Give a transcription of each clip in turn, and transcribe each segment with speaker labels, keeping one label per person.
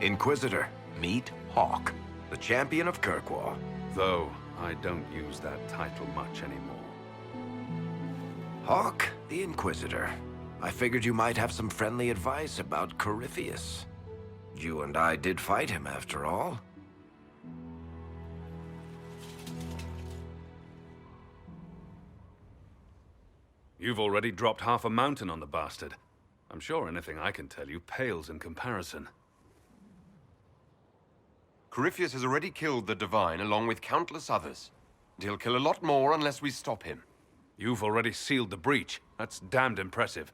Speaker 1: Inquisitor, meet Hawke, the champion of Kirkwall.
Speaker 2: Though I don't use that title much anymore.
Speaker 1: Hawke, the Inquisitor. I figured you might have some friendly advice about Corypheus. You and I did fight him, after all.
Speaker 2: You've already dropped half a mountain on the bastard. I'm sure anything I can tell you pales in comparison.
Speaker 3: Corypheus has already killed the Divine along with countless others. And he'll kill a lot more unless we stop him.
Speaker 2: You've already sealed the breach. That's damned impressive.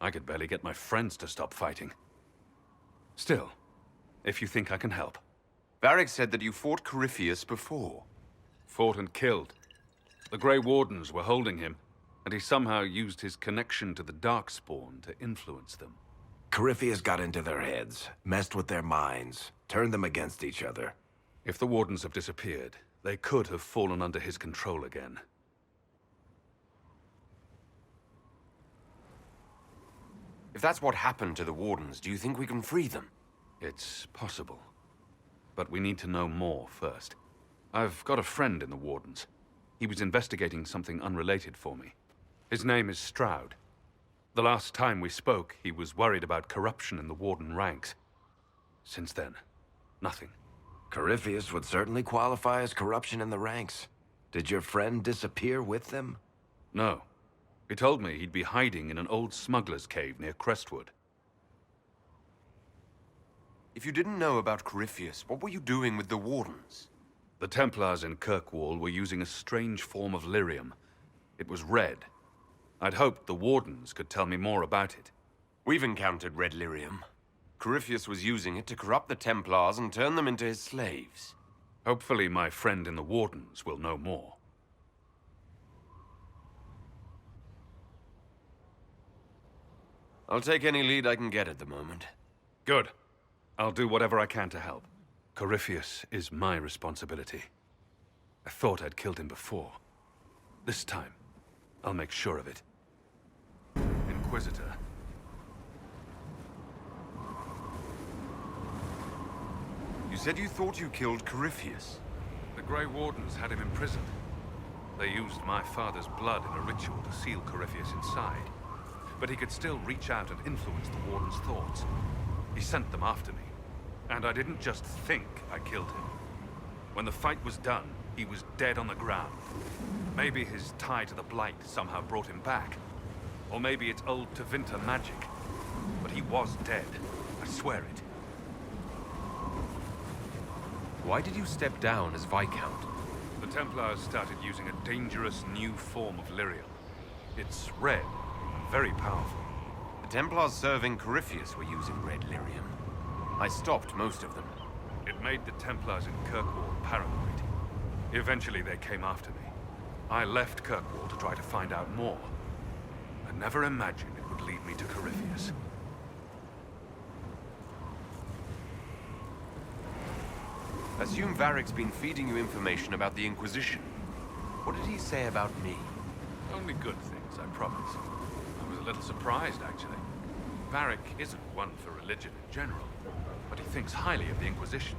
Speaker 2: I could barely get my friends to stop fighting. Still, if you think I can help.
Speaker 3: Varric said that you fought Corypheus before.
Speaker 2: Fought and killed. The Grey Wardens were holding him, and he somehow used his connection to the Darkspawn to influence them.
Speaker 1: Corypheus got into their heads, messed with their minds, turned them against each other.
Speaker 2: If the Wardens have disappeared, they could have fallen under his control again.
Speaker 3: If that's what happened to the Wardens, do you think we can free them?
Speaker 2: It's possible. But we need to know more first. I've got a friend in the Wardens. He was investigating something unrelated for me. His name is Stroud. The last time we spoke, he was worried about corruption in the Warden ranks. Since then, nothing.
Speaker 1: Corypheus would certainly qualify as corruption in the ranks. Did your friend disappear with them?
Speaker 2: No. He told me he'd be hiding in an old smuggler's cave near Crestwood.
Speaker 3: If you didn't know about Corypheus, what were you doing with the Wardens?
Speaker 2: The Templars in Kirkwall were using a strange form of lyrium. It was red. I'd hoped the Wardens could tell me more about it.
Speaker 3: We've encountered red lyrium. Corypheus was using it to corrupt the Templars and turn them into his slaves.
Speaker 2: Hopefully my friend in the Wardens will know more.
Speaker 3: I'll take any lead I can get at the moment.
Speaker 2: Good. I'll do whatever I can to help. Corypheus is my responsibility. I thought I'd killed him before. This time, I'll make sure of it. Inquisitor.
Speaker 3: You said you thought you killed Corypheus.
Speaker 2: The Grey Wardens had him imprisoned. They used my father's blood in a ritual to seal Corypheus inside. But he could still reach out and influence the Warden's thoughts. He sent them after me. And I didn't just think I killed him. When the fight was done, he was dead on the ground. Maybe his tie to the Blight somehow brought him back. Or maybe it's old Tevinter magic. But he was dead. I swear it.
Speaker 3: Why did you step down as Viscount?
Speaker 2: The Templars started using a dangerous new form of lyrium. It's red and very powerful.
Speaker 3: The Templars serving Corypheus were using red lyrium. I stopped most of them.
Speaker 2: It made the Templars in Kirkwall paranoid. Eventually they came after me. I left Kirkwall to try to find out more. I never imagined it would lead me to Corypheus.
Speaker 3: Assume Varric's been feeding you information about the Inquisition. What did he say about me?
Speaker 2: Only good things, I promise. I was a little surprised, actually. Varric isn't one for religion in general, but he thinks highly of the Inquisition.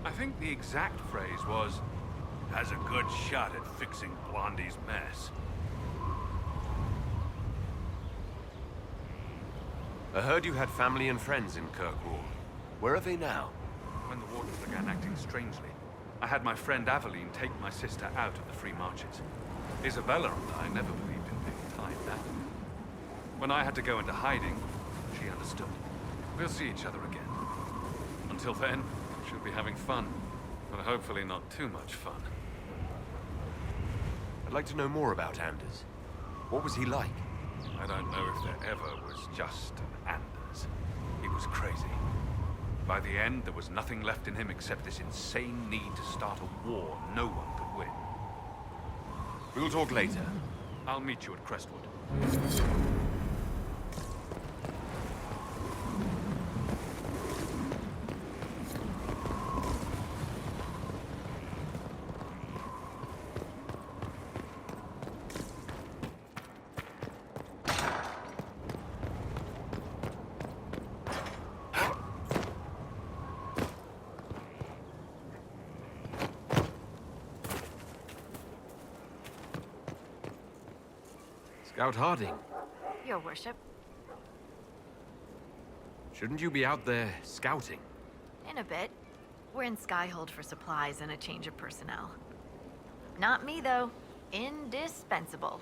Speaker 2: I think the exact phrase was, has a good shot at fixing Blondie's mess.
Speaker 3: I heard you had family and friends in Kirkwall. Where are they now?
Speaker 2: When the Wardens began acting strangely, I had my friend Aveline take my sister out of the Free Marches. Isabella and I never believed in being tied that way. When I had to go into hiding, she understood. We'll see each other again. Until then, she'll be having fun, but hopefully not too much fun.
Speaker 3: I'd like to know more about Anders. What was he like?
Speaker 2: I don't know if there ever was just an Anders. He was crazy. By the end, there was nothing left in him except this insane need to start a war no one could win.
Speaker 3: We'll talk later.
Speaker 2: I'll meet you at Crestwood.
Speaker 3: Scout Harding,
Speaker 4: Your worship.
Speaker 3: shouldn't you be out there scouting?
Speaker 4: In a bit. We're in Skyhold for supplies and a change of personnel. Not me, though. Indispensable.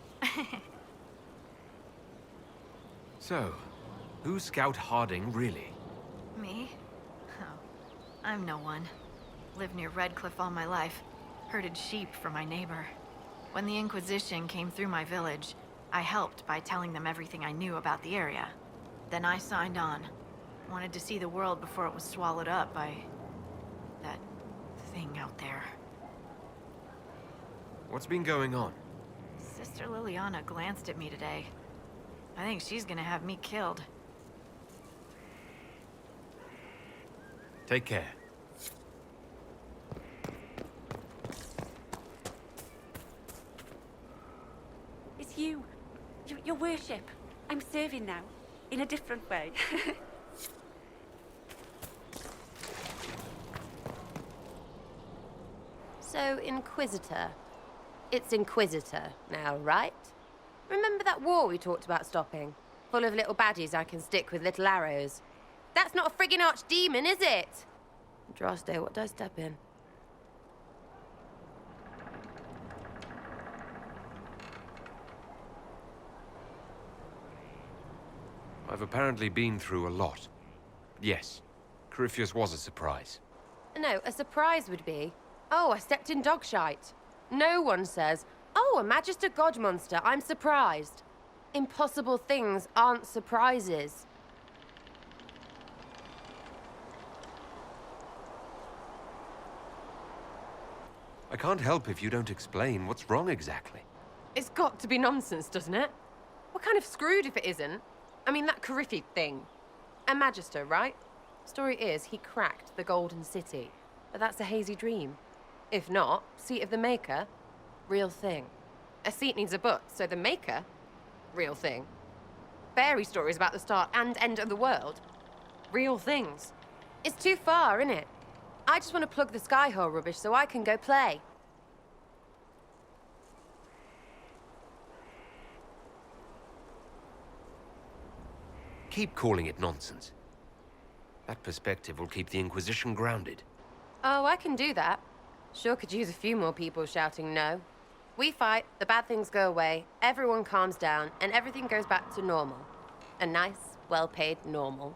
Speaker 3: So, who's Scout Harding, really?
Speaker 4: Me? Oh, I'm no one. Lived near Redcliffe all my life. Herded sheep for my neighbor. When the Inquisition came through my village, I helped by telling them everything I knew about the area. Then I signed on. Wanted to see the world before it was swallowed up by... that thing out there.
Speaker 3: What's been going on?
Speaker 4: Sister Liliana glanced at me today. I think she's gonna have me killed.
Speaker 3: Take care.
Speaker 5: It's you. Your worship. I'm serving now. In a different way.
Speaker 6: So, Inquisitor. It's Inquisitor now, right? Remember that war we talked about stopping? Full of little baddies I can stick with little arrows. That's not a friggin' archdemon, is it? Droste, what did I step in?
Speaker 3: I've apparently been through a lot. Yes, Corypheus was a surprise.
Speaker 6: No, a surprise would be, oh, I stepped in dog shite. No one says, oh, a Magister God monster, I'm surprised. Impossible things aren't surprises.
Speaker 3: I can't help if you don't explain what's wrong exactly.
Speaker 6: It's got to be nonsense, doesn't it? We're kind of screwed if it isn't. I mean, that Corypheus thing. A Magister, right? Story is, he cracked the Golden City. But that's a hazy dream. If not, Seat of the Maker, real thing. A seat needs a butt, so the Maker, real thing. Fairy stories about the start and end of the world, real things. It's too far, innit? I just want to plug the Skyhole rubbish so I can go play.
Speaker 3: Keep calling it nonsense. That perspective will keep the Inquisition grounded.
Speaker 6: Oh, I can do that. Sure could use a few more people shouting no. We fight, the bad things go away, everyone calms down, and everything goes back to normal. A nice, well-paid normal.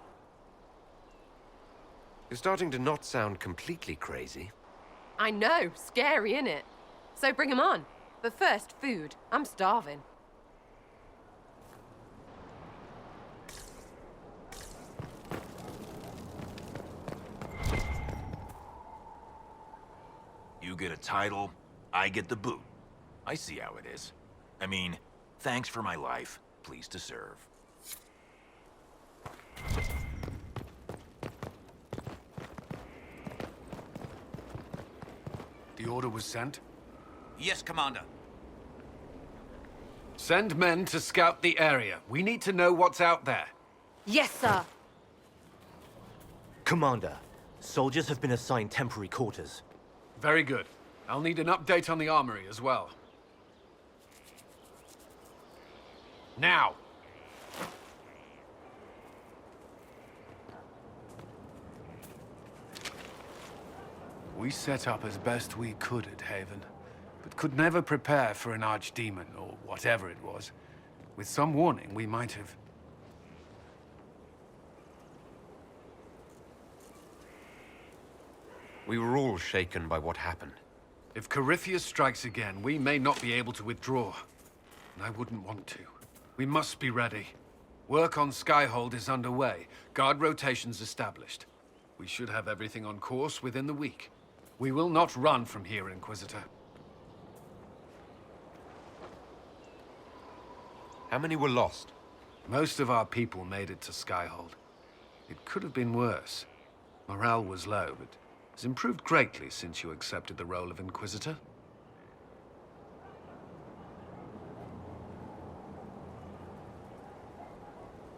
Speaker 3: You're starting to not sound completely crazy.
Speaker 6: I know, scary, innit? So bring 'em on. But first, food. I'm starving.
Speaker 7: You get a title, I get the boot. I see how it is. I mean, thanks for my life. Pleased to serve.
Speaker 8: The order was sent?
Speaker 7: Yes, Commander.
Speaker 8: Send men to scout the area. We need to know what's out there.
Speaker 6: Yes, sir.
Speaker 9: Commander, soldiers have been assigned temporary quarters.
Speaker 8: Very good. I'll need an update on the armory as well. Now! We set up as best we could at Haven, but could never prepare for an archdemon, or whatever it was. With some warning, we might have...
Speaker 3: We were all shaken by what happened.
Speaker 8: If Corypheus strikes again, we may not be able to withdraw. And I wouldn't want to. We must be ready. Work on Skyhold is underway. Guard rotations established. We should have everything on course within the week. We will not run from here, Inquisitor.
Speaker 3: How many were lost?
Speaker 8: Most of our people made it to Skyhold. It could have been worse. Morale was low, but has improved greatly since you accepted the role of Inquisitor.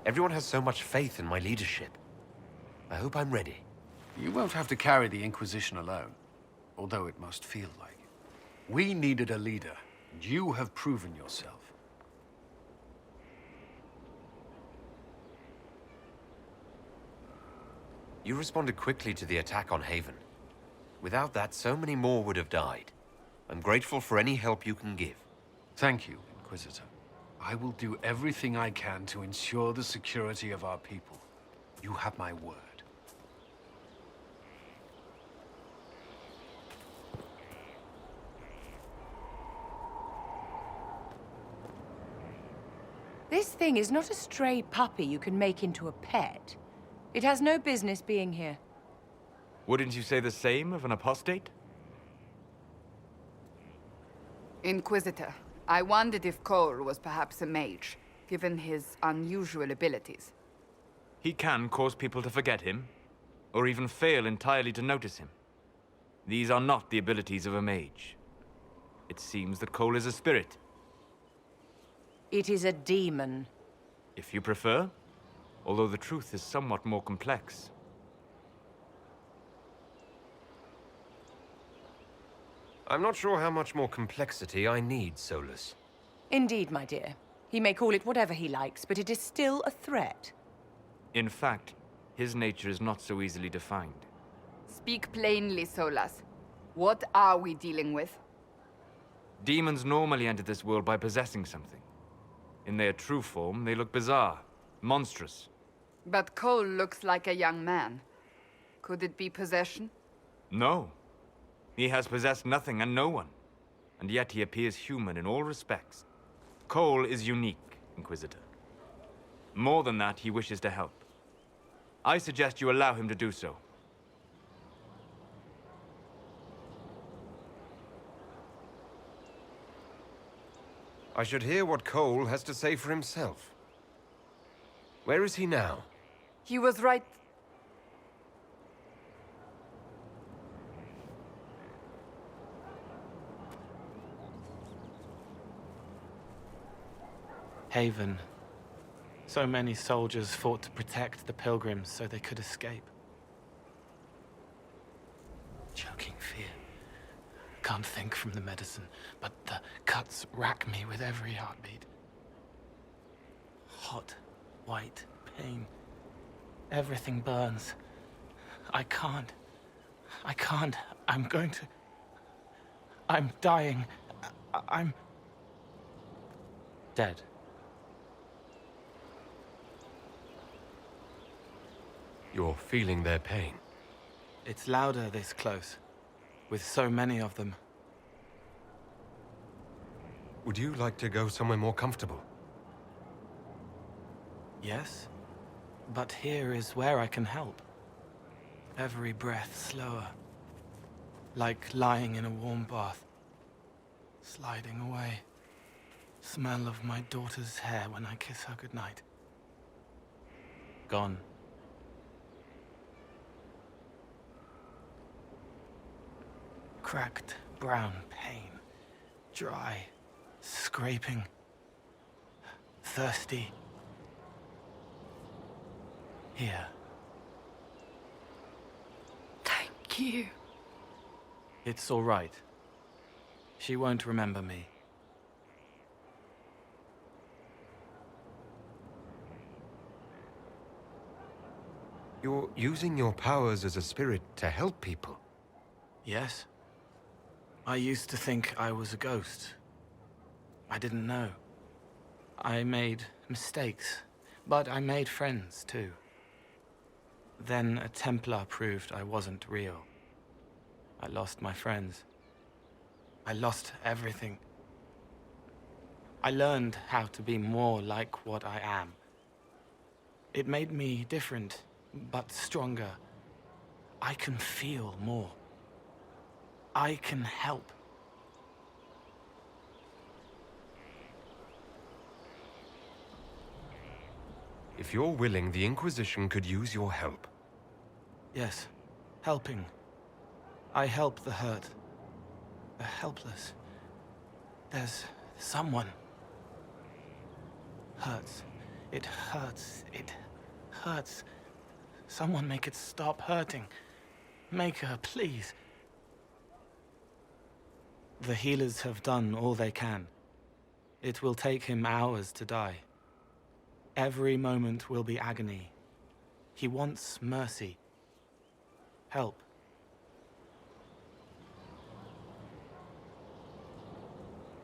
Speaker 3: Everyone has so much faith in my leadership. I hope I'm ready.
Speaker 8: You won't have to carry the Inquisition alone, although it must feel like it. We needed a leader, and you have proven yourself.
Speaker 3: You responded quickly to the attack on Haven. Without that, so many more would have died. I'm grateful for any help you can give.
Speaker 8: Thank you, Inquisitor. I will do everything I can to ensure the security of our people. You have my word.
Speaker 10: This thing is not a stray puppy you can make into a pet. It has no business being here.
Speaker 11: Wouldn't you say the same of an apostate?
Speaker 12: Inquisitor, I wondered if Cole was perhaps a mage, given his unusual abilities.
Speaker 11: He can cause people to forget him, or even fail entirely to notice him. These are not the abilities of a mage. It seems that Cole is a spirit.
Speaker 10: It is a demon.
Speaker 11: If you prefer, although the truth is somewhat more complex.
Speaker 3: I'm not sure how much more complexity I need, Solus.
Speaker 10: Indeed, my dear. He may call it whatever he likes, but it is still a threat.
Speaker 11: In fact, his nature is not so easily defined.
Speaker 12: Speak plainly, Solas. What are we dealing with?
Speaker 11: Demons normally enter this world by possessing something. In their true form, they look bizarre, monstrous.
Speaker 12: But Cole looks like a young man. Could it be possession?
Speaker 11: No. He has possessed nothing and no one. And yet he appears human in all respects. Cole is unique, Inquisitor. More than that, he wishes to help. I suggest you allow him to do so.
Speaker 3: I should hear what Cole has to say for himself. Where is he now?
Speaker 12: He was right...
Speaker 13: Haven. So many soldiers fought to protect the pilgrims so they could escape. Choking fear. Can't think from the medicine, but the cuts rack me with every heartbeat. Hot, white pain. Everything burns. I can't. I'm going to... I'm dying. I'm... dead.
Speaker 3: You're feeling their pain.
Speaker 13: It's louder this close, with so many of them.
Speaker 3: Would you like to go somewhere more comfortable?
Speaker 13: Yes, but here is where I can help. Every breath slower, like lying in a warm bath, sliding away. Smell of my daughter's hair when I kiss her goodnight. Gone. Cracked brown pain, dry, scraping, thirsty. Here.
Speaker 12: Thank you.
Speaker 13: It's all right. She won't remember me.
Speaker 3: You're using your powers as a spirit to help people.
Speaker 13: Yes. I used to think I was a ghost. I didn't know. I made mistakes, but I made friends too. Then a Templar proved I wasn't real. I lost my friends. I lost everything. I learned how to be more like what I am. It made me different, but stronger. I can feel more. I can help.
Speaker 3: If you're willing, the Inquisition could use your help.
Speaker 13: Yes, helping. I help the hurt, the helpless. There's someone. Hurts. It hurts. It hurts. Someone make it stop hurting. Make her, please. The healers have done all they can. It will take him hours to die. Every moment will be agony. He wants mercy. help.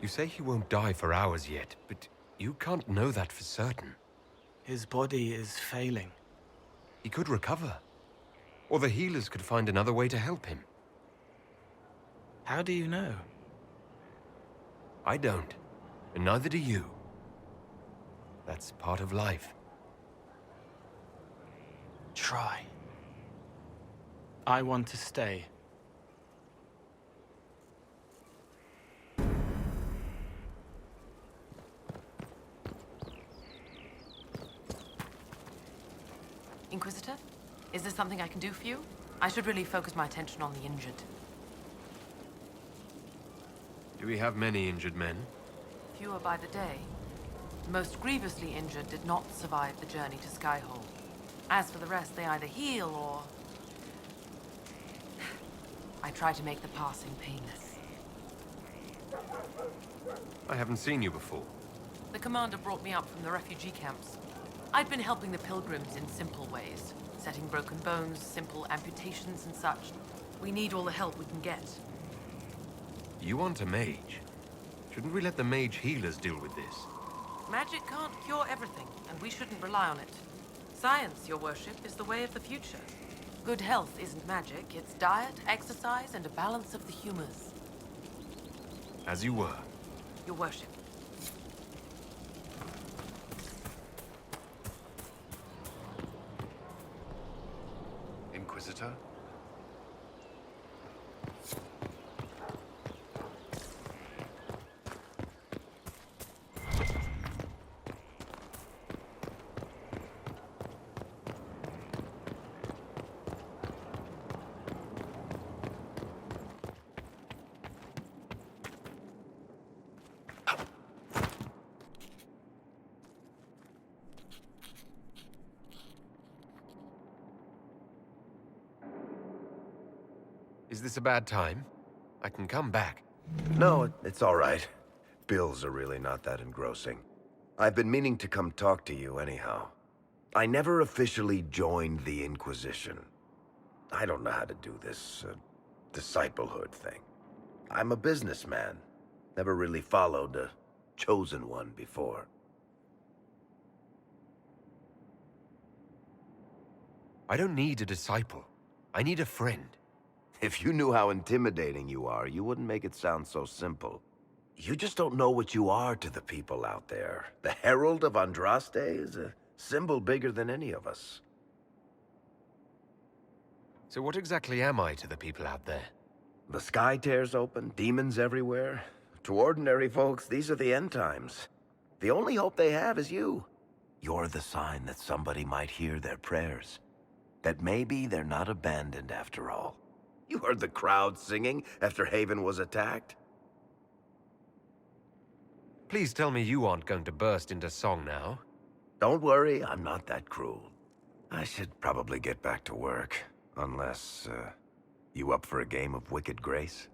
Speaker 3: You say he won't die for hours yet, but you can't know that for certain.
Speaker 13: His body is failing.
Speaker 3: He could recover. Or the healers could find another way to help him.
Speaker 13: How do you know?
Speaker 3: I don't, and neither do you. That's part of life.
Speaker 13: Try. I want to stay.
Speaker 6: Inquisitor? Is there something I can do for you? I should really focus my attention on the injured.
Speaker 3: Do we have many injured men?
Speaker 6: Fewer by the day. The most grievously injured did not survive the journey to Skyhold. As for the rest, they either heal or... I try to make the passing painless.
Speaker 3: I haven't seen you before.
Speaker 6: The commander brought me up from the refugee camps. I'd been helping the pilgrims in simple ways. Setting broken bones, simple amputations and such. We need all the help we can get.
Speaker 3: You want a mage? Shouldn't we let the mage healers deal with this?
Speaker 6: Magic can't cure everything, and we shouldn't rely on it. Science, your worship, is the way of the future. Good health isn't magic, it's diet, exercise, and a balance of the humors.
Speaker 3: As you were.
Speaker 6: Your worship.
Speaker 8: Inquisitor?
Speaker 3: Is this a bad time? I can come back.
Speaker 1: No, it's all right. Bills are really not that engrossing. I've been meaning to come talk to you anyhow. I never officially joined the Inquisition. I don't know how to do this, disciplehood thing. I'm a businessman. Never really followed a chosen one before.
Speaker 3: I don't need a disciple. I need a friend.
Speaker 1: If you knew how intimidating you are, you wouldn't make it sound so simple. You just don't know what you are to the people out there. The Herald of Andraste is a symbol bigger than any of us.
Speaker 3: So what exactly am I to the people out there?
Speaker 1: The sky tears open, demons everywhere. To ordinary folks, these are the end times. The only hope they have is you. You're the sign that somebody might hear their prayers. That maybe they're not abandoned after all. You heard the crowd singing after Haven was attacked?
Speaker 3: Please tell me you aren't going to burst into song now.
Speaker 1: Don't worry, I'm not that cruel. I should probably get back to work. Unless, you up for a game of Wicked Grace?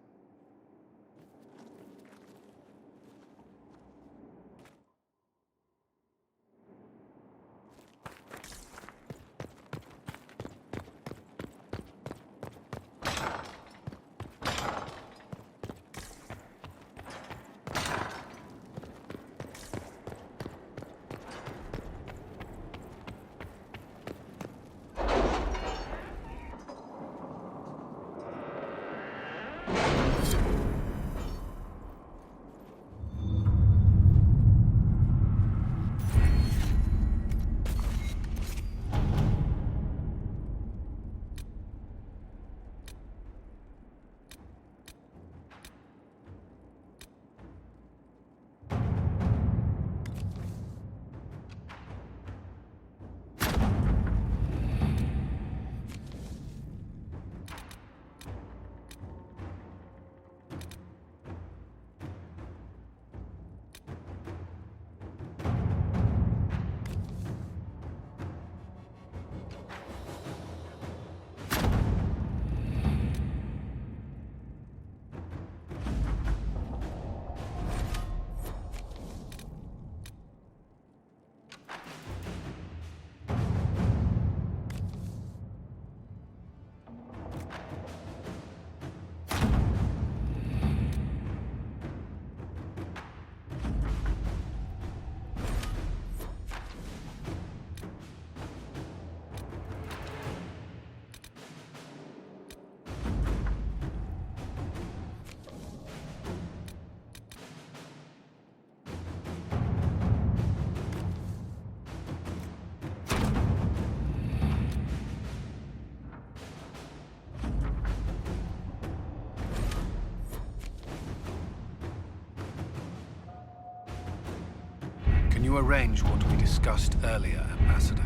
Speaker 8: you arrange what we discussed earlier, Ambassador?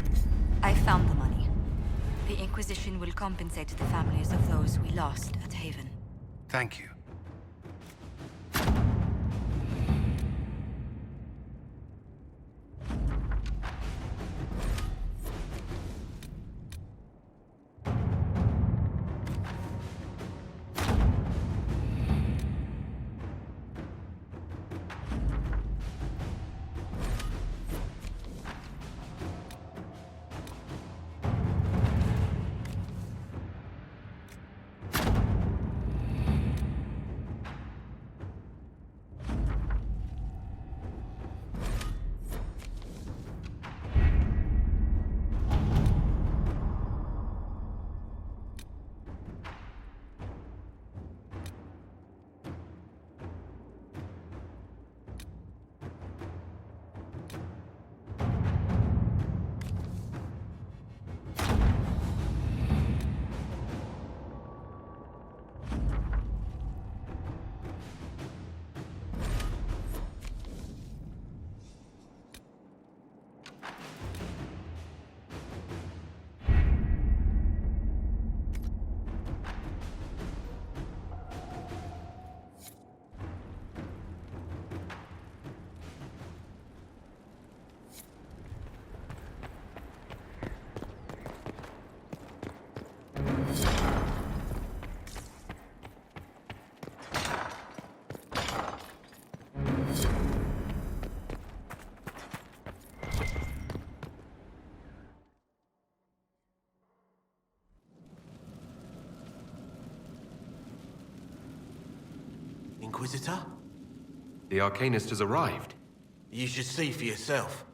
Speaker 14: I found the money. The Inquisition will compensate the families of those we lost at Haven.
Speaker 8: Thank you.
Speaker 9: Inquisitor?
Speaker 3: The Arcanist has arrived.
Speaker 9: You should see for yourself.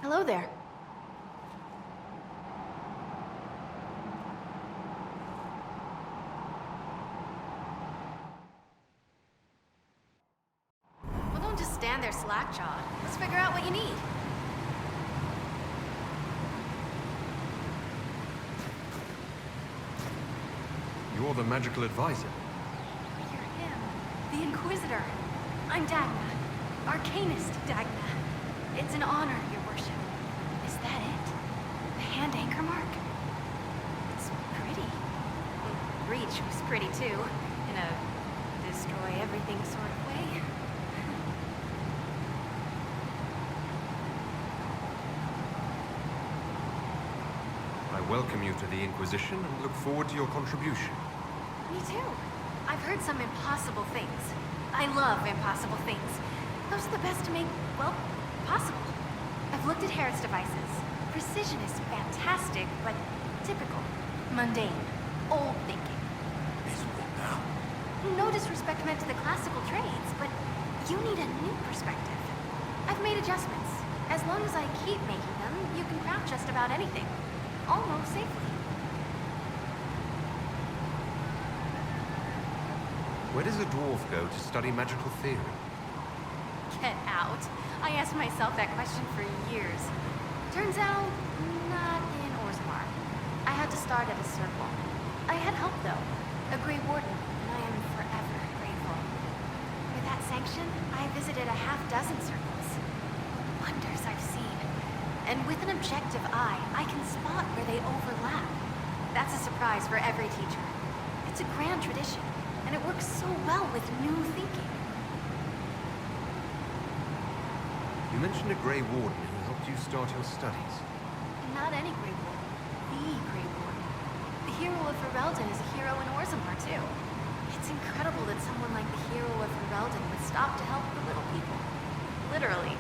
Speaker 4: Hello there. Well, don't just stand there slack-jawed. Let's figure out what you need.
Speaker 3: You're the magical advisor.
Speaker 4: You're him. The Inquisitor. I'm Dagna. Arcanist Dagna. It's an honor, Your Worship. Is that it? The hand anchor mark? It's pretty. Reach was pretty too, in a destroy-everything sort of way.
Speaker 3: I welcome you to the Inquisition and look forward to your contribution.
Speaker 4: Me too. I've heard some impossible things. I love impossible things. Those are the best to make, well, possible. I've looked at Herod's devices. Precision is fantastic, but typical. Mundane. Old thinking.
Speaker 9: Is what now?
Speaker 4: No disrespect meant to the classical trades, but you need a new perspective. I've made adjustments. As long as I keep making them, you can craft just about anything. Almost safely.
Speaker 3: Where does a dwarf go to study magical theory?
Speaker 4: Get out. I asked myself that question for years. Turns out, not in Orzammar. I had to start at a circle. I had help, though. A Grey Warden, and I am forever grateful. With that sanction, I visited a half-dozen circles. Wonders I've seen. And with an objective eye, I can spot where they overlap. That's a surprise for every teacher. It's a grand tradition, and it works so well with new thinking.
Speaker 3: You mentioned a Grey Warden who helped you start your studies.
Speaker 4: Not any Grey Warden. The Grey Warden. The hero of Ferelden is a hero in Orzammar, too. It's incredible that someone like the hero of Ferelden would stop to help the little people. Literally.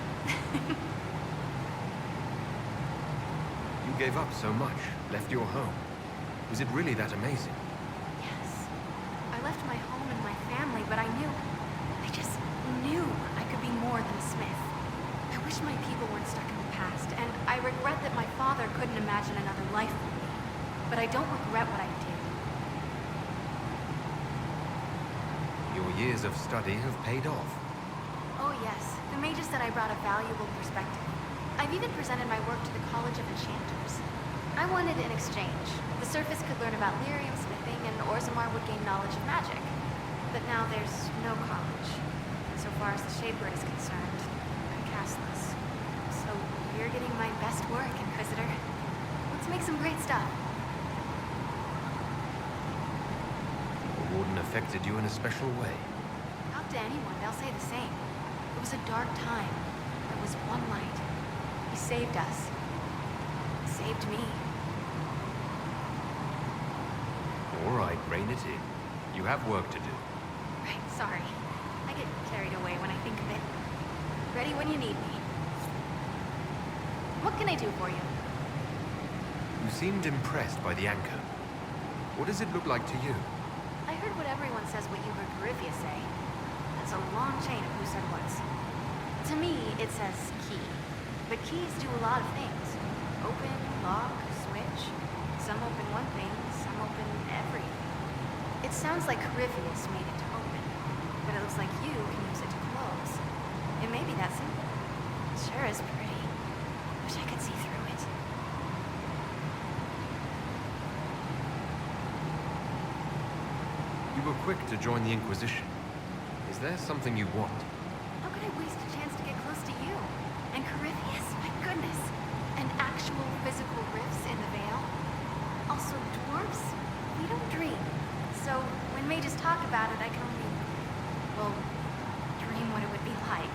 Speaker 3: You gave up so much, left your home. Was it really that amazing?
Speaker 4: Yes. I left my home and my family but I don't regret what I did.
Speaker 3: Your years of study have paid off.
Speaker 4: Oh yes, the mages said I brought a valuable perspective. I've even presented my work to the College of Enchanters. I wanted an exchange. The Surface could learn about lyrium smithing, and Orzammar would gain knowledge of magic. But now there's no college. So far as the Shadebird is concerned, I'm castless. So you're getting my best work, Inquisitor. Let's make some great stuff.
Speaker 3: The Warden affected you in a special way.
Speaker 4: Talk to anyone, they'll say the same. It was a dark time. There was one light. He saved us. He saved me.
Speaker 3: All right, rein it in. You have work to do.
Speaker 4: Right, sorry. I get carried away when I think of it. Ready when you need me. What can I do for you?
Speaker 3: You seemed impressed by the anchor. What does it look like to you?
Speaker 4: I heard what everyone says what you heard Coryphia say. That's a long chain of who said what's. To me, it says key. But keys do a lot of things. Open, lock, switch. Some open one thing, some open everything. It sounds like Corypheus made it to open, but it looks like you can use it to close. It may be that simple. It sure is pretty. Wish I could see through it.
Speaker 3: You were quick to join the Inquisition. Is there something you want?
Speaker 4: How could I waste a chance to get close to you? And Corypheus, my goodness. And actual physical rifts in the Vale. Also, dwarves, we don't dream. So, when mages talk about it, I can only, well, dream what it would be like.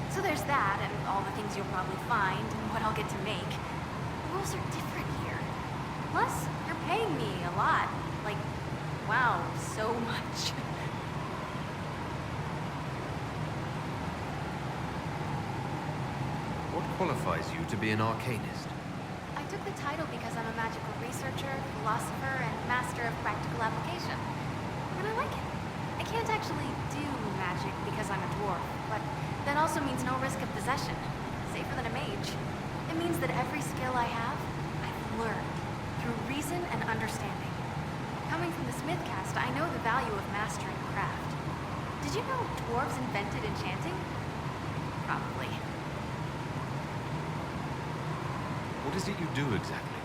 Speaker 4: So there's that, and all the things you'll probably find, and what I'll get to make. The rules are different here. Plus, you're paying me a lot. Like, wow, so much.
Speaker 3: What qualifies you to be an arcanist?
Speaker 4: I took the title because I'm a magical researcher, philosopher, and master of practical application. And I like it. I can't actually do magic because I'm a dwarf, but that also means no risk of possession. Safer than a mage. It means that every skill I have, I've learned through reason and understanding. Coming from the Smith caste, I know the value of mastering a craft. Did you know dwarves invented enchanting? Probably.
Speaker 3: What is it you do exactly?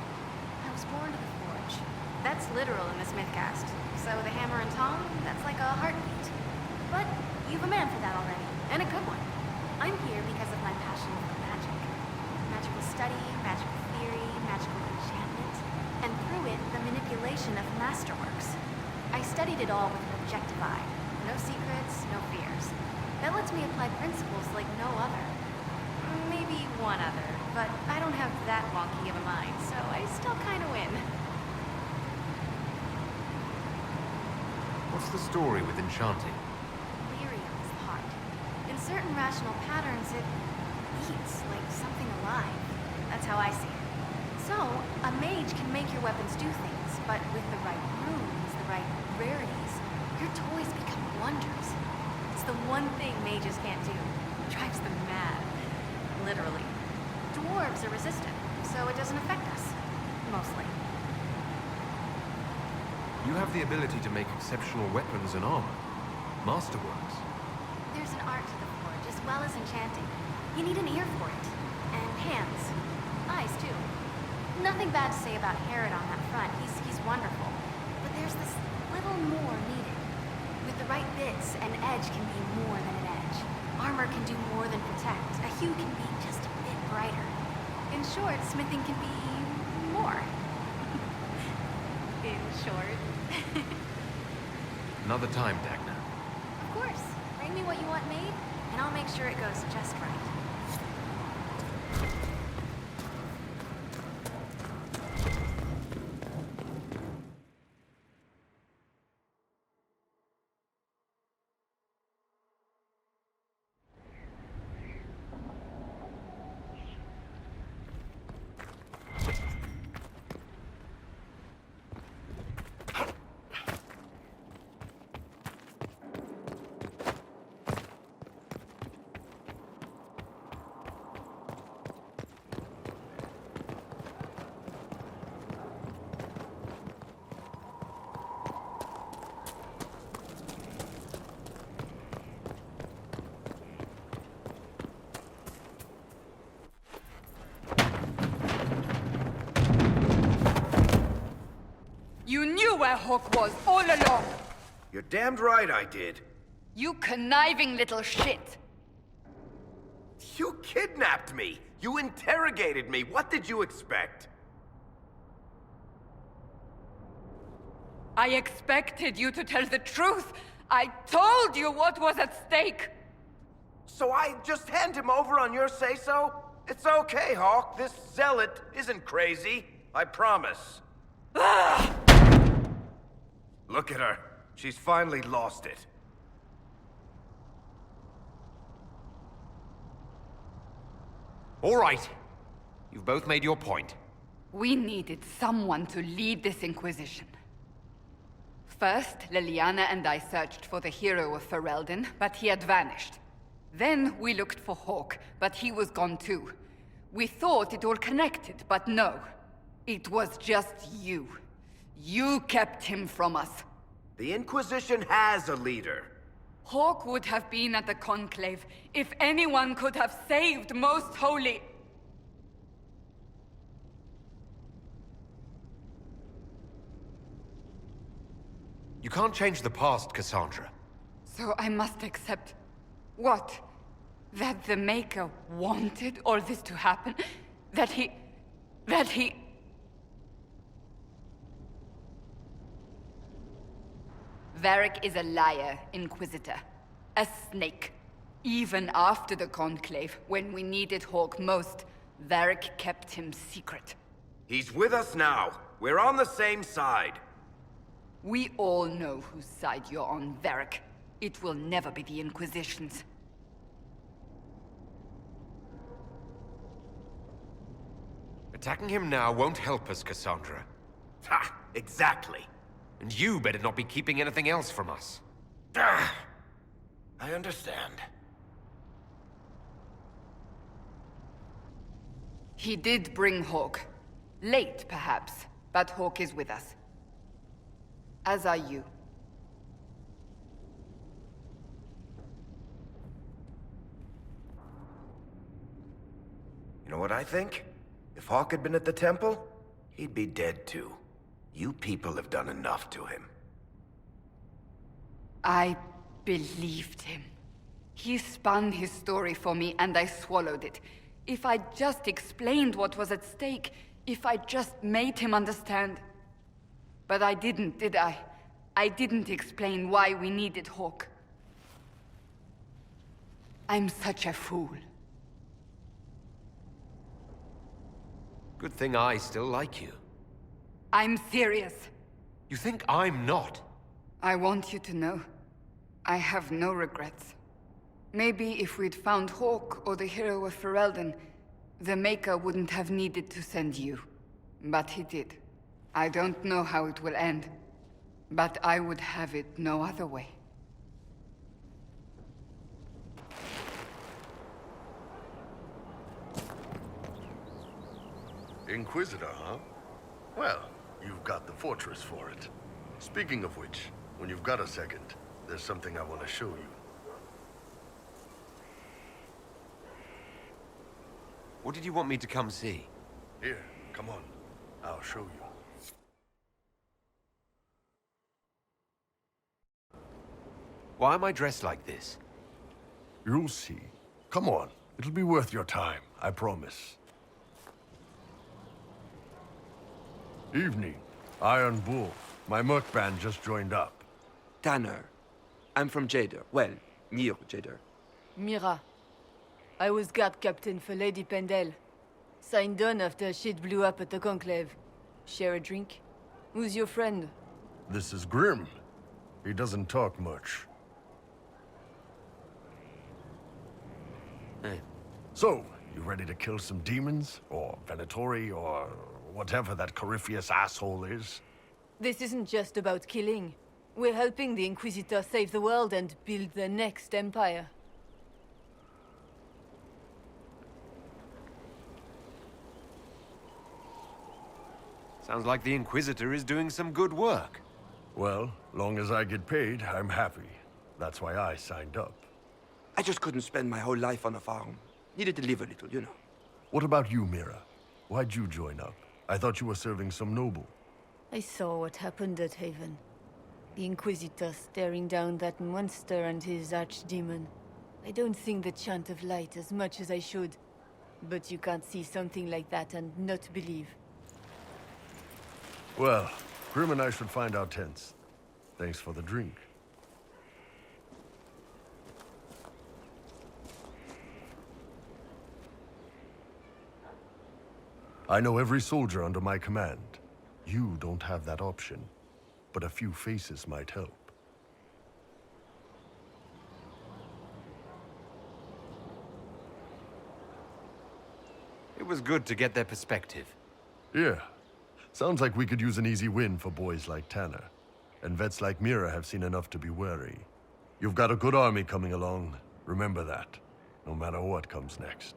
Speaker 4: I was born to the forge. That's literal in the Smith caste. So the hammer and tong, that's like a heartbeat. But you've a man for that already, and a good one. I'm here because of my passion for magic. Magical study, magical theory, magical enchantment, and through it, the manipulation of masterworks. I studied it all with an objective eye. No secrets, no fears. That lets me apply principles like no other. Maybe one other, but I don't have that wonky of a mind, so I still kind of win.
Speaker 3: What's the story with enchanting?
Speaker 4: Lyrium is the heart. In certain rational patterns, it beats like something alive. That's how I see it. So, a mage can make your weapons do things, but with the right runes, the right rarities, your toys become wonders. It's the one thing mages can't do. It drives them mad. Literally. Dwarves are resistant, so it doesn't affect us. Mostly.
Speaker 3: You have the ability to make exceptional weapons and armor. Masterworks.
Speaker 4: There's an art to the forge, as well as enchanting. You need an ear for it. And hands. Eyes, too. Nothing bad to say about Herod on that front. He's wonderful. But there's this little more needed. With the right bits, an edge can be more than an edge. Armor can do more than protect. A hue can be just a bit brighter. In short, smithing can be more. In short.
Speaker 3: Another time, Dagna.
Speaker 4: Of course. Bring me what you want made, and I'll make sure it goes just right.
Speaker 12: where Hawk was all along!
Speaker 1: You're damned right I did.
Speaker 12: You conniving little shit!
Speaker 1: You kidnapped me! You interrogated me! What did you expect?
Speaker 12: I expected you to tell the truth! I told you what was at stake!
Speaker 1: So I just hand him over on your say-so? It's okay, Hawk. This zealot isn't crazy. I promise. Look at her. She's finally lost it.
Speaker 3: All right. You've both made your point.
Speaker 12: We needed someone to lead this Inquisition. First, Liliana and I searched for the hero of Ferelden, but he had vanished. Then we looked for Hawk, but he was gone too. We thought it all connected, but no. It was just you. You kept him from us.
Speaker 1: The Inquisition has a leader.
Speaker 12: Hawk would have been at the Conclave if anyone could have saved Most Holy.
Speaker 3: You can't change the past, Cassandra.
Speaker 12: So I must accept... what? That the Maker wanted all this to happen? That he... Varric is a liar, Inquisitor. A snake. Even after the Conclave, when we needed Hawk most, Varric kept him secret.
Speaker 1: He's with us now. We're on the same side.
Speaker 12: We all know whose side you're on, Varric. It will never be the Inquisition's.
Speaker 3: Attacking him now won't help us, Cassandra.
Speaker 1: Ha! Exactly.
Speaker 3: And you better not be keeping anything else from us.
Speaker 1: I understand.
Speaker 12: He did bring Hawk. Late, perhaps, but Hawk is with us. As are you.
Speaker 1: You know what I think? If Hawk had been at the temple, he'd be dead too. You people have done enough to him.
Speaker 12: I believed him. He spun his story for me, and I swallowed it. If I just explained what was at stake, if I just made him understand. But I didn't, did I? I didn't explain why we needed Hawk. I'm such a fool.
Speaker 3: Good thing I still like you.
Speaker 12: I'm serious.
Speaker 3: You think I'm not?
Speaker 12: I want you to know, I have no regrets. Maybe if we'd found Hawk or the hero of Ferelden, the Maker wouldn't have needed to send you. But he did. I don't know how it will end, but I would have it no other way.
Speaker 15: Inquisitor, huh? Well, you've got the fortress for it. Speaking of which, when you've got a second, there's something I want to show you.
Speaker 3: What did you want me to come see?
Speaker 15: Here, come on. I'll show you.
Speaker 3: Why am I dressed like this?
Speaker 15: You'll see. Come on. It'll be worth your time, I promise. Evening. Iron Bull. My merc band just joined up.
Speaker 16: Tanner. I'm from Jader. Well, near Jader.
Speaker 17: Mira. I was guard captain for Lady Pendel. Signed on after shit blew up at the Conclave. Share a drink? Who's your friend?
Speaker 15: This is Grim. He doesn't talk much.
Speaker 3: Hey.
Speaker 15: So, you ready to kill some demons? Or Venatori, or whatever that Corypheus asshole is?
Speaker 17: This isn't just about killing. We're helping the Inquisitor save the world and build the next empire.
Speaker 3: Sounds like the Inquisitor is doing some good work.
Speaker 15: Well, long as I get paid, I'm happy. That's why I signed up.
Speaker 16: I just couldn't spend my whole life on a farm. Needed to live a little, you know.
Speaker 15: What about you, Mira? Why'd you join up? I thought you were serving some noble.
Speaker 17: I saw what happened at Haven. The Inquisitor staring down that monster and his archdemon. I don't sing the Chant of Light as much as I should. But you can't see something like that and not believe.
Speaker 15: Well, Grim and I should find our tents. Thanks for the drink. I know every soldier under my command. You don't have that option, but a few faces might help.
Speaker 3: It was good to get their perspective.
Speaker 15: Yeah. Sounds like we could use an easy win for boys like Tanner. And vets like Mira have seen enough to be wary. You've got a good army coming along. Remember that, no matter what comes next.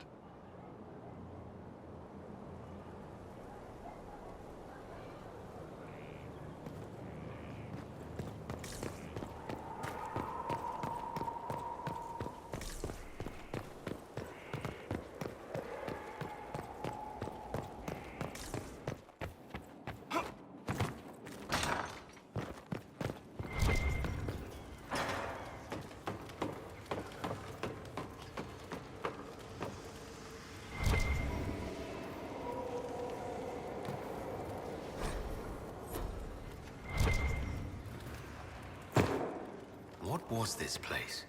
Speaker 3: What was this place?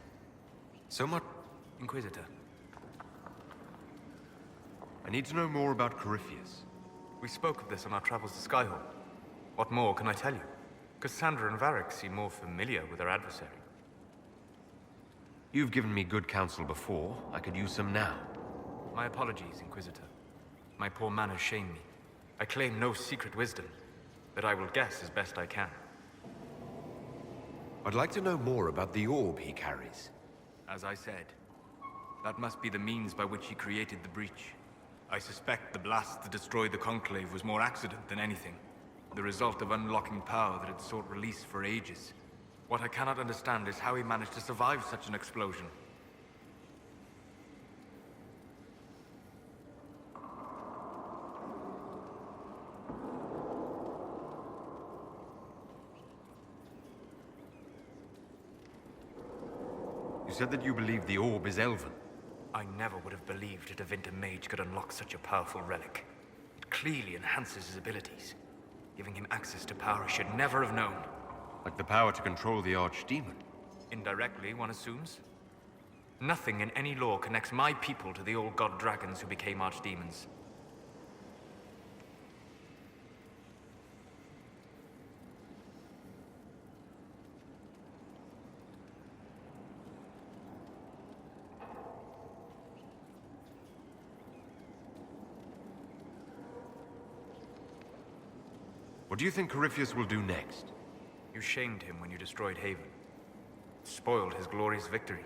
Speaker 3: So much...
Speaker 11: Inquisitor.
Speaker 3: I need to know more about Corypheus.
Speaker 11: We spoke of this on our travels to Skyhall. What more can I tell you? Cassandra and Varric seem more familiar with their adversary.
Speaker 3: You've given me good counsel before. I could use some now.
Speaker 11: My apologies, Inquisitor. My poor manners shame me. I claim no secret wisdom, but I will guess as best I can.
Speaker 3: I'd like to know more about the orb he carries.
Speaker 11: As I said, that must be the means by which he created the breach. I suspect the blast that destroyed the Conclave was more accident than anything. The result of unlocking power that had sought release for ages. What I cannot understand is how he managed to survive such an explosion.
Speaker 3: You said that you believe the orb is elven.
Speaker 11: I never would have believed a Tevinter mage could unlock such a powerful relic. It clearly enhances his abilities, giving him access to power he should never have known.
Speaker 3: Like the power to control the Archdemon.
Speaker 11: Indirectly, one assumes. Nothing in any lore connects my people to the old god dragons who became archdemons.
Speaker 3: What do you think Corypheus will do next?
Speaker 11: You shamed him when you destroyed Haven. Spoiled his glorious victory.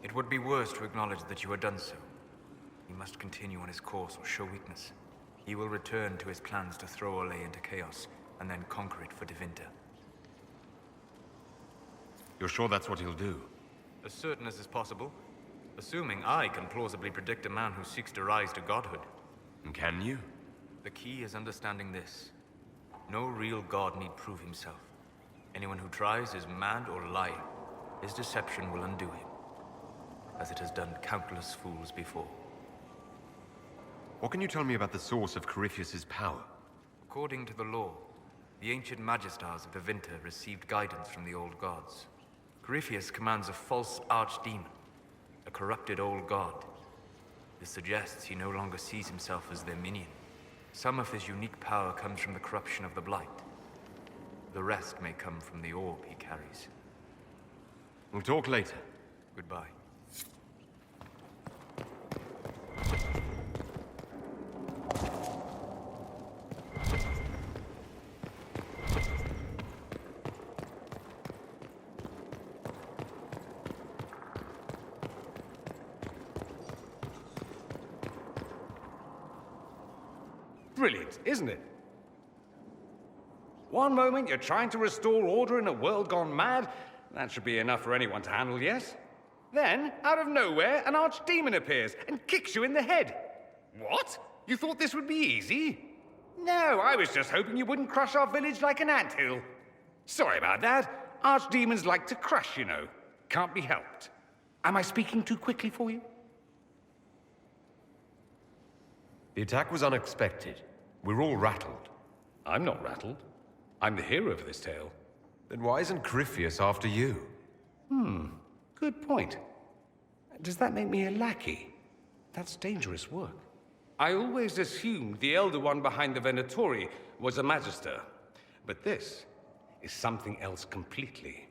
Speaker 11: It would be worse to acknowledge that you had done so. He must continue on his course or show weakness. He will return to his plans to throw Orlais into chaos, and then conquer it for Tevinter.
Speaker 3: You're sure that's what he'll do?
Speaker 11: As certain as is possible. Assuming I can plausibly predict a man who seeks to rise to godhood.
Speaker 3: And can you?
Speaker 11: The key is understanding this. No real god need prove himself. Anyone who tries is mad or lying. His deception will undo him, as it has done countless fools before.
Speaker 3: What can you tell me about the source of Corypheus's power?
Speaker 11: According to the law, the ancient Magistars of Tevinter received guidance from the old gods. Corypheus commands a false archdemon, a corrupted old god. This suggests he no longer sees himself as their minion. Some of his unique power comes from the corruption of the Blight. The rest may come from the orb he carries.
Speaker 3: We'll talk later.
Speaker 11: Goodbye.
Speaker 18: Brilliant, isn't it? One moment you're trying to restore order in a world gone mad. That should be enough for anyone to handle, yes? Then, out of nowhere, an archdemon appears and kicks you in the head. What? You thought this would be easy? No, I was just hoping you wouldn't crush our village like an anthill. Sorry about that. Archdemons like to crush, you know. Can't be helped. Am I speaking too quickly for you?
Speaker 3: The attack was unexpected. We're all rattled.
Speaker 18: I'm not rattled. I'm the hero of this tale.
Speaker 3: Then why isn't Corypheus after you?
Speaker 18: Good point. Does that make me a lackey? That's dangerous work. I always assumed the Elder One behind the Venatori was a Magister. But this is something else completely.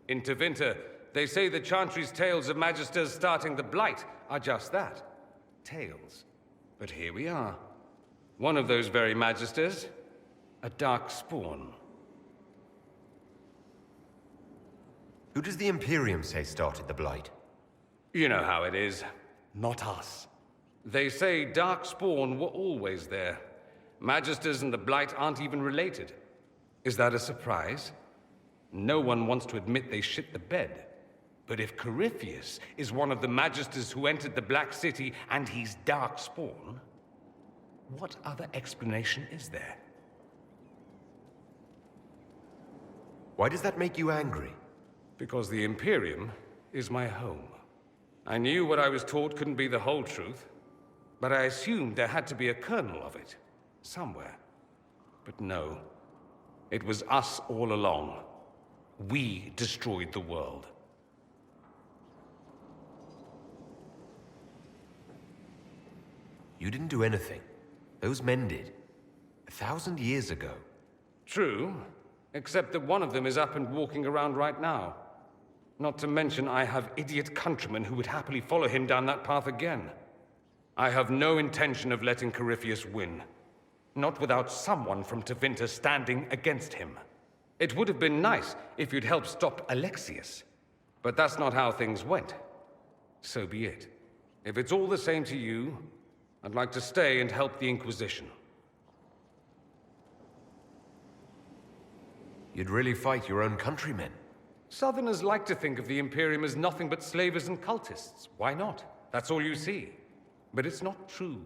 Speaker 18: In Tevinter, they say the Chantry's tales of Magisters starting the Blight are just that. Tales. But here we are. One of those very Magisters, a Dark Spawn.
Speaker 3: Who does the Imperium say started the Blight?
Speaker 18: You know how it is. Not us. They say Darkspawn were always there. Magisters and the Blight aren't even related. Is that a surprise? No one wants to admit they shit the bed. But if Corypheus is one of the Magisters who entered the Black City and he's Darkspawn, what other explanation is there?
Speaker 3: Why does that make you angry?
Speaker 18: Because the Imperium is my home. I knew what I was taught couldn't be the whole truth, but I assumed there had to be a kernel of it, somewhere. But no, it was us all along. We destroyed the world.
Speaker 3: You didn't do anything. Those men did. 1,000 years ago.
Speaker 18: True, except that one of them is up and walking around right now. Not to mention I have idiot countrymen who would happily follow him down that path again. I have no intention of letting Corypheus win. Not without someone from Tevinter standing against him. It would have been nice if you'd helped stop Alexius. But that's not how things went. So be it. If it's all the same to you, I'd like to stay and help the Inquisition.
Speaker 3: You'd really fight your own countrymen?
Speaker 18: Southerners like to think of the Imperium as nothing but slavers and cultists. Why not? That's all you see. But it's not true.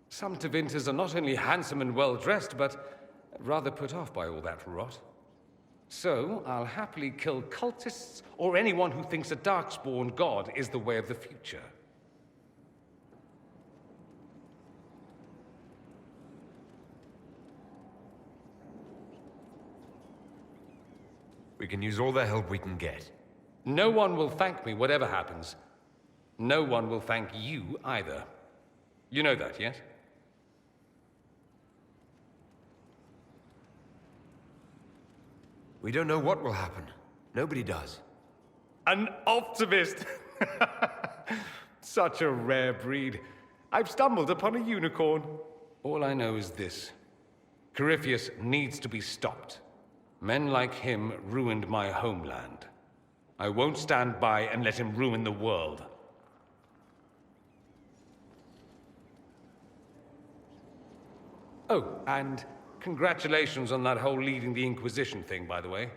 Speaker 18: Some Tevinters are not only handsome and well-dressed, but rather put off by all that rot. So, I'll happily kill cultists or anyone who thinks a Darkspawn god is the way of the future.
Speaker 3: We can use all the help we can get.
Speaker 18: No one will thank me, whatever happens. No one will thank you either. You know that, yes?
Speaker 3: We don't know what will happen. Nobody does.
Speaker 18: An optimist! Such a rare breed. I've stumbled upon a unicorn. All I know is this. Corypheus needs to be stopped. Men like him ruined my homeland. I won't stand by and let him ruin the world. Oh, and congratulations on that whole leading the Inquisition thing, by the way.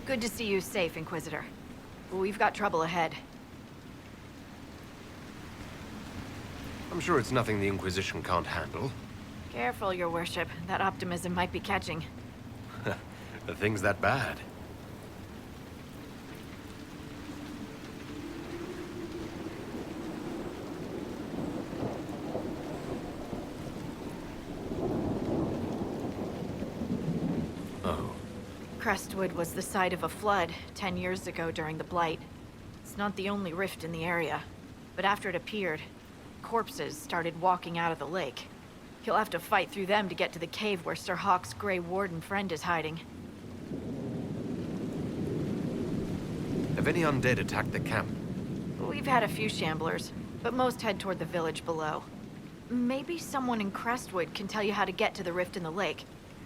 Speaker 4: Good to see you safe, Inquisitor. We've got trouble ahead.
Speaker 3: I'm sure it's nothing the Inquisition can't handle.
Speaker 4: Careful, Your Worship. That optimism might be catching.
Speaker 3: The thing's that bad. Oh.
Speaker 4: Crestwood was the site of a flood 10 years ago during the Blight. It's not the only rift in the area, but after it appeared, corpses started walking out of the lake. You'll have to fight through them to get to the cave where Sir Hawke's Grey Warden friend is hiding.
Speaker 3: Have any undead attacked the camp?
Speaker 4: We've had a few shamblers, but most head toward the village below. Maybe someone in Crestwood can tell you how to get to the rift in the lake.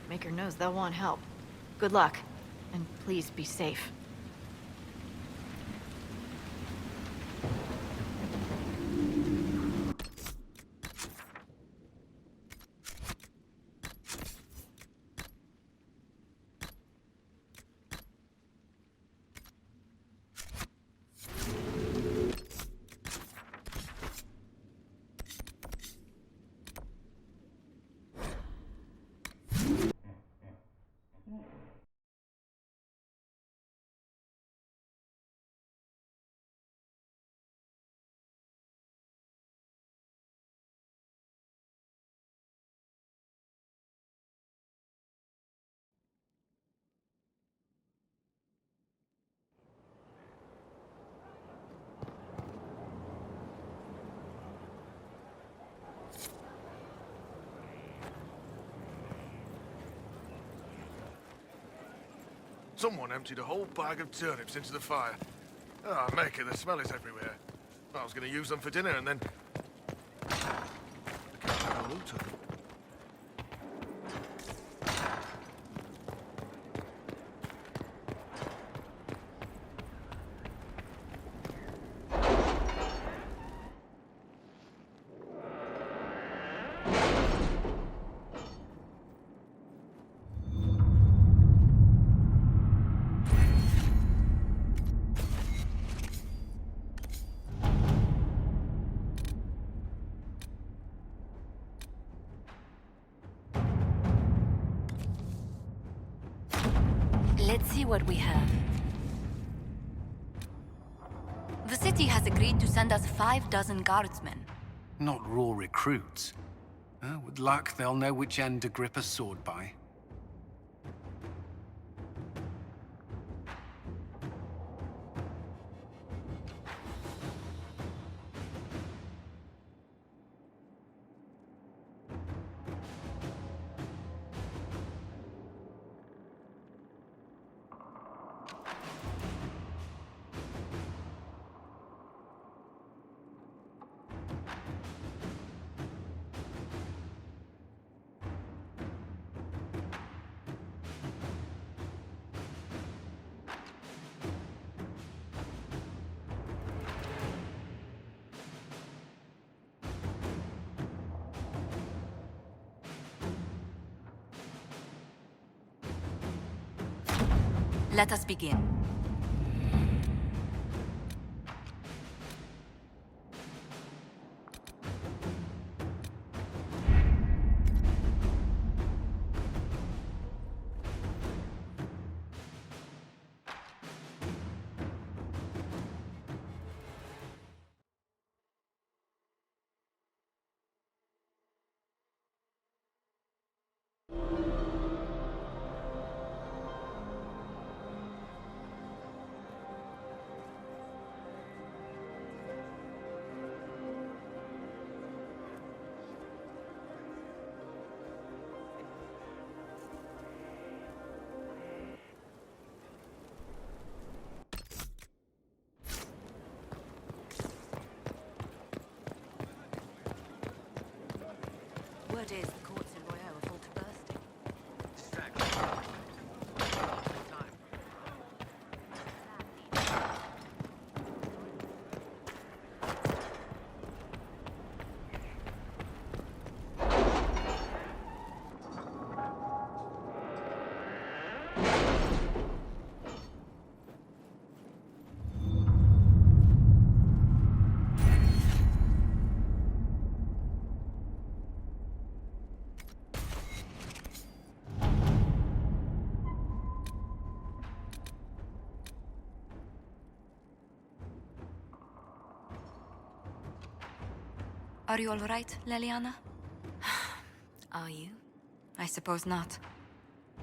Speaker 4: Maker knows they'll want help. Good luck, and please be safe.
Speaker 19: Someone emptied a whole bag of turnips into the fire. Ah, Maker, the smell is everywhere. I was going to use them for dinner and then... I can't tell who took them.
Speaker 14: Let's see what we have. The city has agreed to send us 6 guardsmen.
Speaker 8: Not raw recruits. With luck, they'll know which end to grip a sword by.
Speaker 14: Let us begin. Word is the courts in Royale are full to bursting. Are you all right, Leliana?
Speaker 4: Are you?
Speaker 14: I suppose not.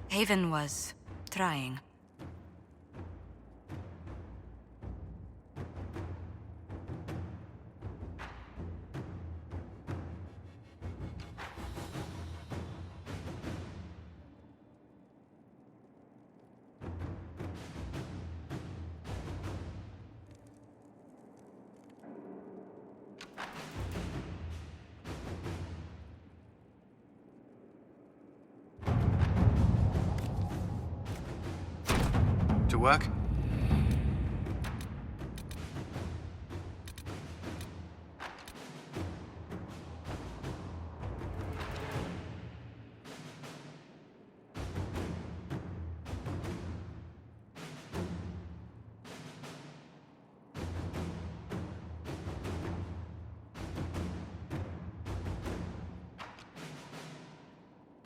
Speaker 14: Haven was trying.
Speaker 8: To work?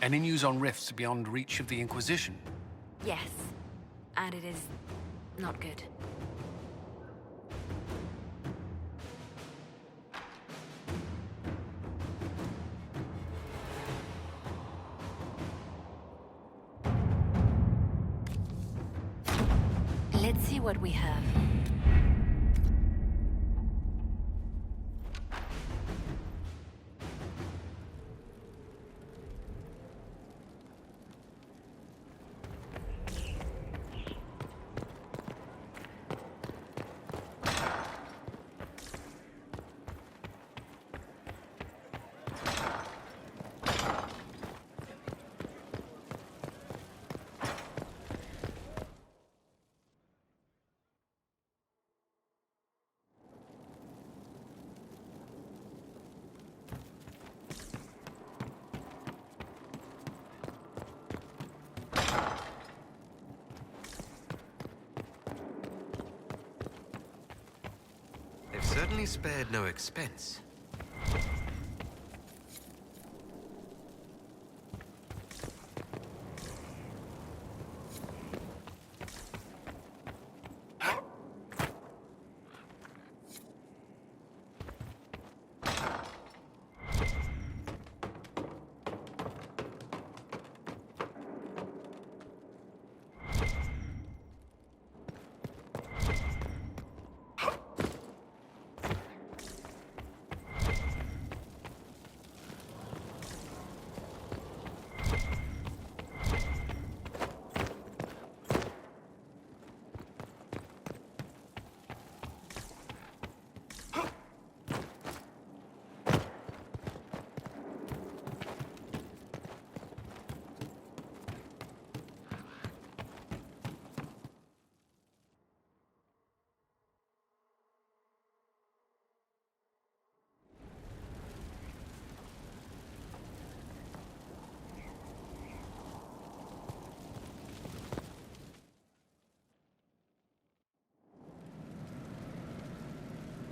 Speaker 8: Any news on rifts beyond reach of the Inquisition?
Speaker 4: Yes. And it is not good. Let's see what we have.
Speaker 3: They've certainly spared no expense.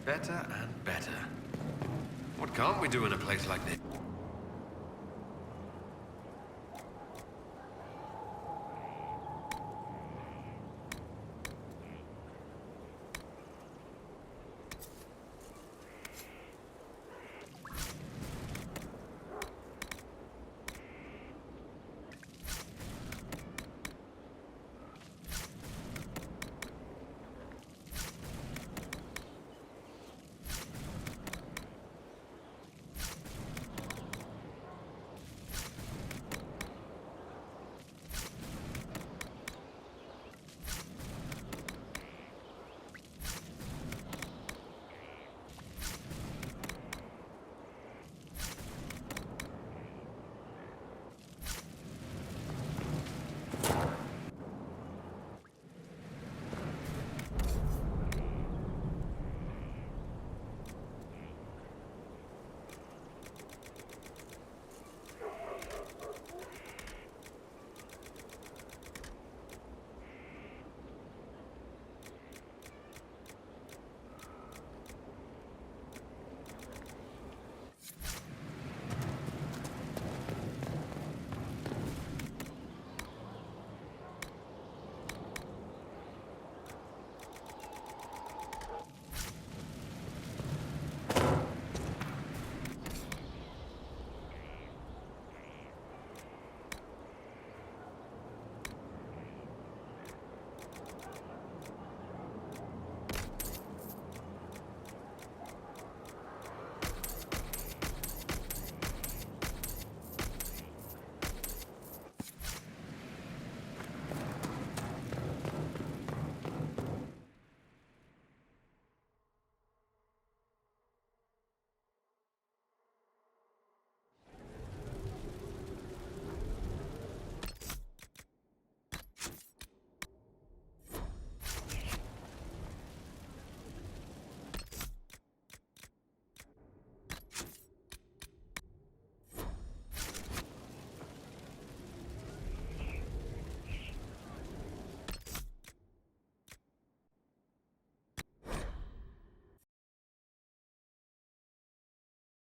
Speaker 3: Better and better. What can't we do in a place like this?